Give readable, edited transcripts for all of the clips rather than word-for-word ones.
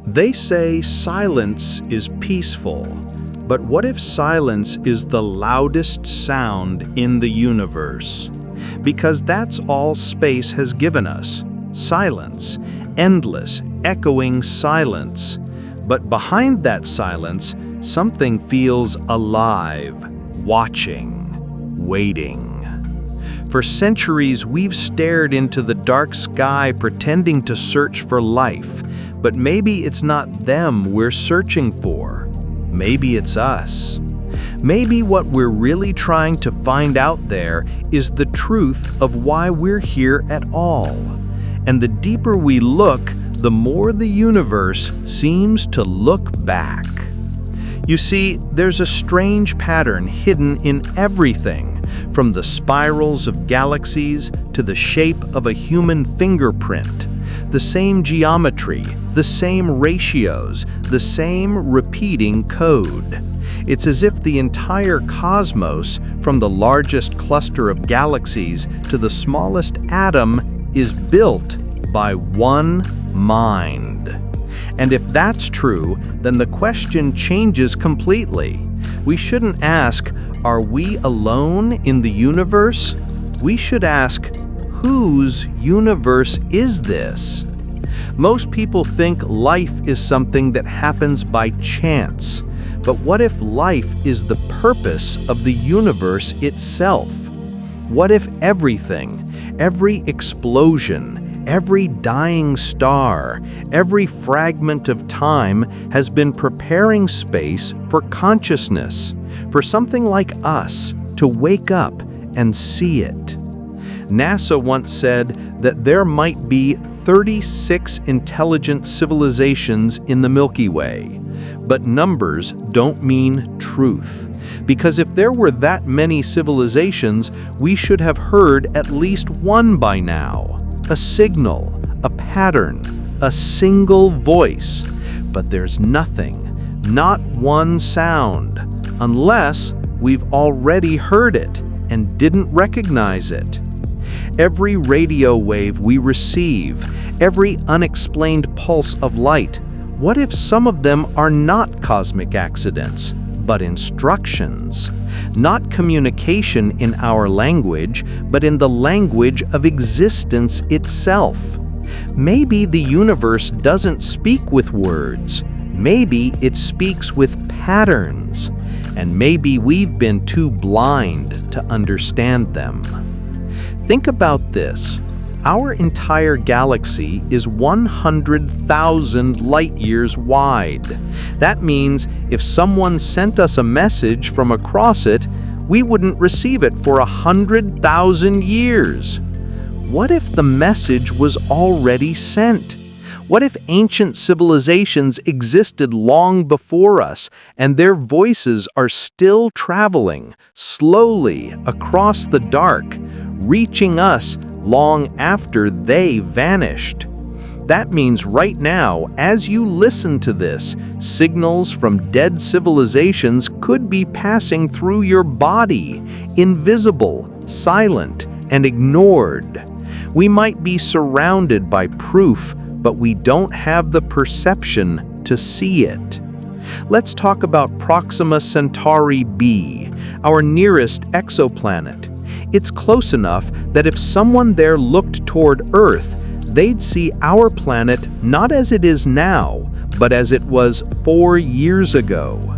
They say silence is peaceful, but what if silence is the loudest sound in the universe? Because that's all space has given us. Silence, endless, echoing silence. But behind that silence, something feels alive, watching, waiting. For centuries, we've stared into the dark sky pretending to search for life, but maybe it's not them we're searching for. Maybe it's us. Maybe what we're really trying to find out there is the truth of why we're here at all. And the deeper we look, the more the universe seems to look back. You see, there's a strange pattern hidden in everything, from the spirals of galaxies to the shape of a human fingerprint. The same geometry, the same ratios, the same repeating code. It's as if the entire cosmos, from the largest cluster of galaxies to the smallest atom, is built by one mind. And if that's true, then the question changes completely. We shouldn't ask, are we alone in the universe? We should ask, whose universe is this? Most people think life is something that happens by chance. But what if life is the purpose of the universe itself? What if everything, every explosion, every dying star, every fragment of time has been preparing space for consciousness, for something like us to wake up and see it? NASA once said that there might be 36 intelligent civilizations in the Milky Way. But numbers don't mean truth. Because if there were that many civilizations, we should have heard at least one by now. A signal, a pattern, a single voice. But there's nothing, not one sound, unless we've already heard it and didn't recognize it. Every radio wave we receive, every unexplained pulse of light, what if some of them are not cosmic accidents, but instructions? Not communication in our language, but in the language of existence itself. Maybe the universe doesn't speak with words. Maybe it speaks with patterns. And maybe we've been too blind to understand them. Think about this. Our entire galaxy is 100,000 light-years wide. That means if someone sent us a message from across it, we wouldn't receive it for 100,000 years. What if the message was already sent? What if ancient civilizations existed long before us, and their voices are still traveling slowly across the dark, reaching us long after they vanished? That means right now, as you listen to this, signals from dead civilizations could be passing through your body, invisible, silent, and ignored. We might be surrounded by proof, but we don't have the perception to see it. Let's talk about Proxima Centauri b, our nearest exoplanet. It's close enough that if someone there looked toward Earth, they'd see our planet not as it is now, but as it was 4 years ago.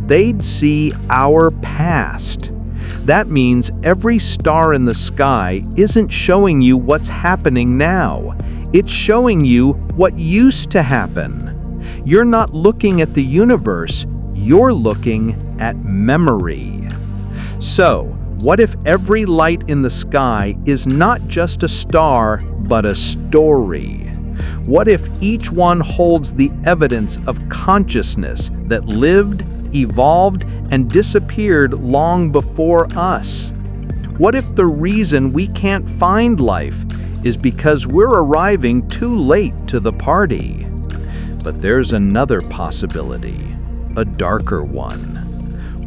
They'd see our past. That means every star in the sky isn't showing you what's happening now. It's showing you what used to happen. You're not looking at the universe, you're looking at memory. So, what if every light in the sky is not just a star, but a story? What if each one holds the evidence of consciousness that lived, evolved, and disappeared long before us? What if the reason we can't find life is because we're arriving too late to the party? But there's another possibility, a darker one.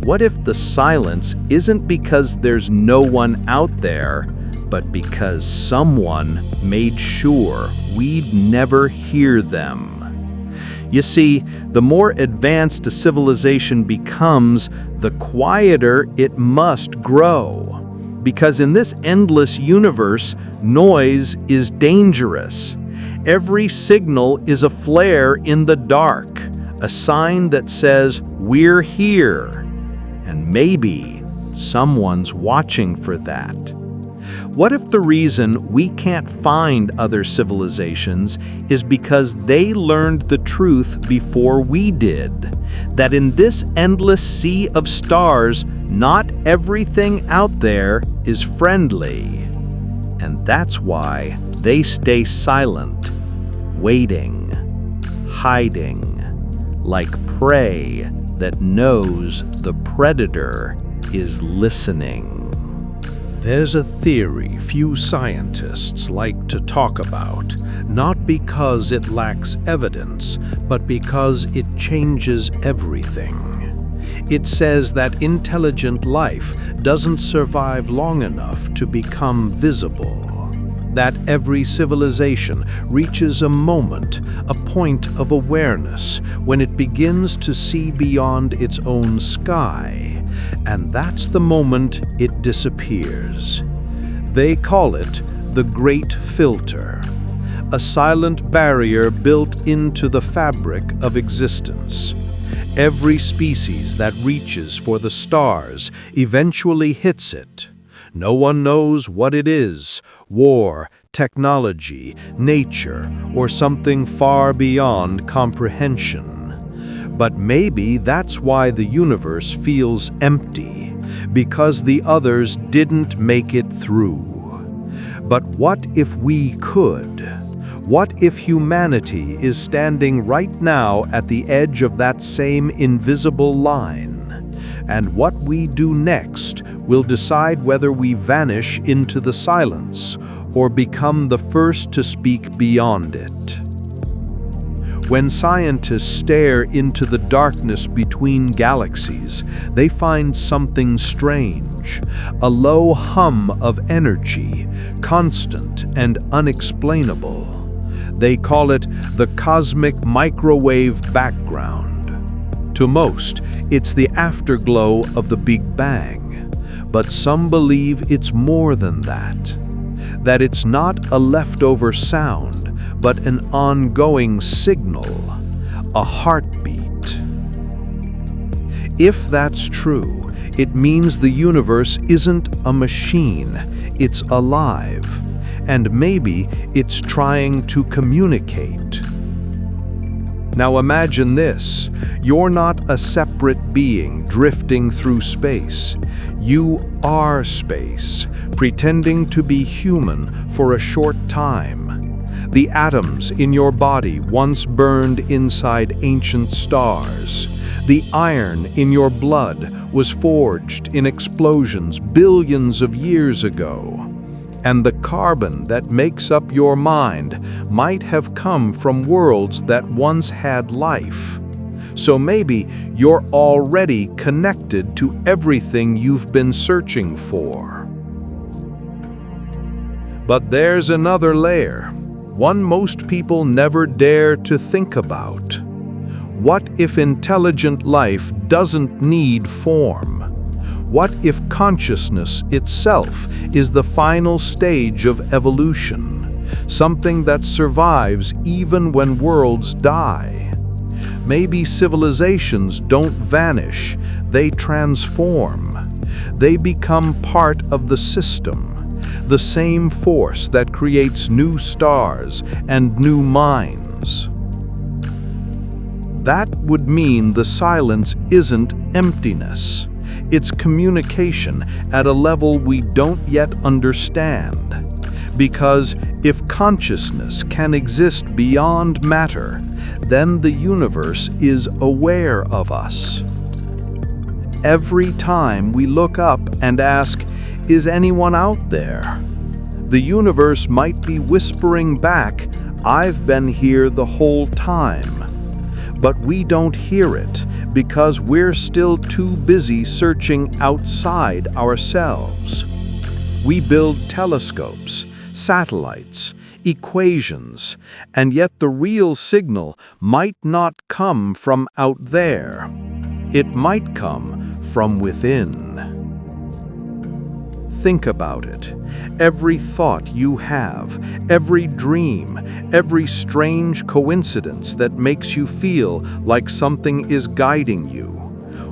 What if the silence isn't because there's no one out there, but because someone made sure we'd never hear them? You see, the more advanced a civilization becomes, the quieter it must grow. Because in this endless universe, noise is dangerous. Every signal is a flare in the dark, a sign that says, "We're here." And maybe someone's watching for that. What if the reason we can't find other civilizations is because they learned the truth before we did? That in this endless sea of stars, not everything out there is friendly. And that's why they stay silent, waiting, hiding, like prey that knows the predator is listening. There's a theory few scientists like to talk about, not because it lacks evidence, but because it changes everything. It says that intelligent life doesn't survive long enough to become visible. That every civilization reaches a moment, a point of awareness, when it begins to see beyond its own sky, and that's the moment it disappears. They call it the Great Filter, a silent barrier built into the fabric of existence. Every species that reaches for the stars eventually hits it. No one knows what it is: war, technology, nature, or something far beyond comprehension. But maybe that's why the universe feels empty, because the others didn't make it through. But what if we could? What if humanity is standing right now at the edge of that same invisible line? And what we do next will decide whether we vanish into the silence or become the first to speak beyond it. When scientists stare into the darkness between galaxies, they find something strange, a low hum of energy, constant and unexplainable. They call it the cosmic microwave background. To most, it's the afterglow of the Big Bang, but some believe it's more than that. That it's not a leftover sound, but an ongoing signal, a heartbeat. If that's true, it means the universe isn't a machine, it's alive, and maybe it's trying to communicate. Now imagine this: you're not a separate being drifting through space. You are space, pretending to be human for a short time. The atoms in your body once burned inside ancient stars. The iron in your blood was forged in explosions billions of years ago. And the carbon that makes up your mind might have come from worlds that once had life. So maybe you're already connected to everything you've been searching for. But there's another layer, one most people never dare to think about. What if intelligent life doesn't need form? What if consciousness itself is the final stage of evolution, something that survives even when worlds die? Maybe civilizations don't vanish, they transform. They become part of the system, the same force that creates new stars and new minds. That would mean the silence isn't emptiness. It's communication at a level we don't yet understand. Because if consciousness can exist beyond matter, then the universe is aware of us. Every time we look up and ask, "Is anyone out there?" the universe might be whispering back, "I've been here the whole time." But we don't hear it because we're still too busy searching outside ourselves. We build telescopes, satellites, equations, and yet the real signal might not come from out there. It might come from within. Think about it. Every thought you have, every dream, every strange coincidence that makes you feel like something is guiding you.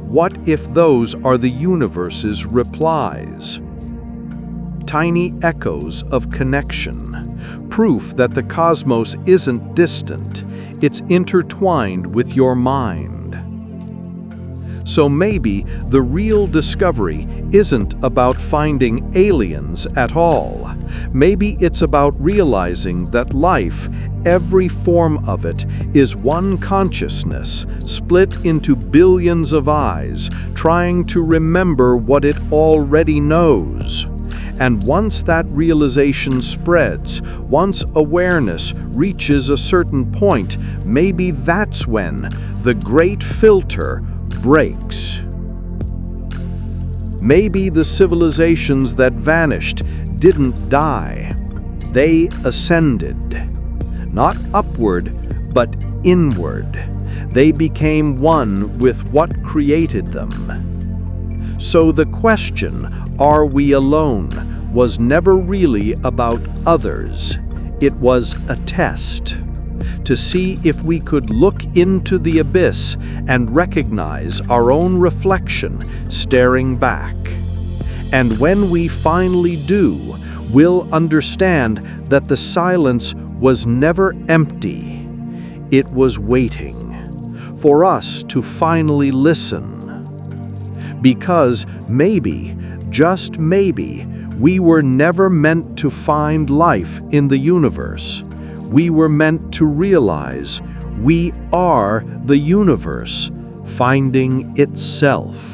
What if those are the universe's replies? Tiny echoes of connection, proof that the cosmos isn't distant, it's intertwined with your mind. So maybe the real discovery isn't about finding aliens at all. Maybe it's about realizing that life, every form of it, is one consciousness, split into billions of eyes, trying to remember what it already knows. And once that realization spreads, once awareness reaches a certain point, maybe that's when the great filter breaks. Maybe the civilizations that vanished didn't die. They ascended. Not upward, but inward. They became one with what created them. So the question, are we alone, was never really about others. It was a test to see if we could look into the abyss and recognize our own reflection staring back. And when we finally do, we'll understand that the silence was never empty. It was waiting for us to finally listen. Because maybe, just maybe, we were never meant to find life in the universe. We were meant to realize we are the universe, finding itself.